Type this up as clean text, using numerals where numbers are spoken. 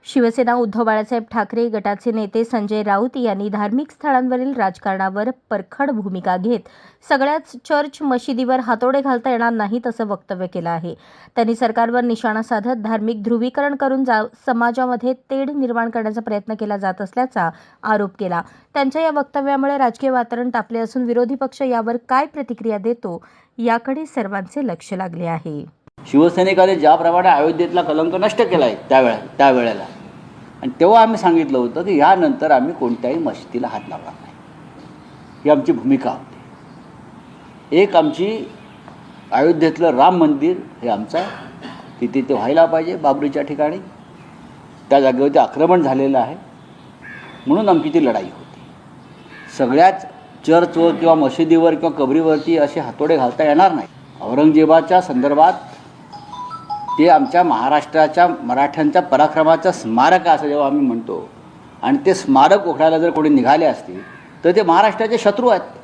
शिवसेना उद्धव बाळासाहेब ठाकरे गटाचे नेते संजय राऊत यांनी धार्मिक स्थळांवरील राजकारणावर परखड भूमिका घेत सगळ्याच चर्च मशिदीवर हातोडे घालता येणार नाहीत असं वक्तव्य केलं आहे। त्यांनी सरकारवर निशाणा साधत धार्मिक ध्रुवीकरण करून समाजामध्ये तेढ निर्माण करण्याचा प्रयत्न केला जात असल्याचा आरोप केला। त्यांच्या या वक्तव्यामुळे राजकीय वातावरण तापले असून विरोधी पक्ष यावर काय प्रतिक्रिया देतो याकडे सर्वांचे लक्ष लागले आहे। शिवसैनिकाने ज्याप्रमाणे अयोध्येतला कलंक नष्ट केला आहे त्यावेळेला आणि तेव्हा आम्ही सांगितलं होतं की यानंतर आम्ही कोणत्याही मशिदीला हात लावणार नाही, ही आमची भूमिका होती। एक आमची अयोध्येतलं राम मंदिर हे आमचं तिथे ते व्हायला पाहिजे, बाबरीच्या ठिकाणी त्या जागेवरती आक्रमण झालेलं आहे म्हणून आमची ती लढाई होती। सगळ्याच चर्चवर किंवा मशिदीवर किंवा कबरीवरती असे हातोडे घालता येणार नाही। औरंगजेबाच्या संदर्भात ते आमच्या महाराष्ट्राच्या मराठ्यांच्या पराक्रमाचं स्मारक असं जेव्हा आम्ही म्हणतो आणि ते स्मारक उघडायला जर कोणी निघाले असतील तर ते महाराष्ट्राचे शत्रू आहेत।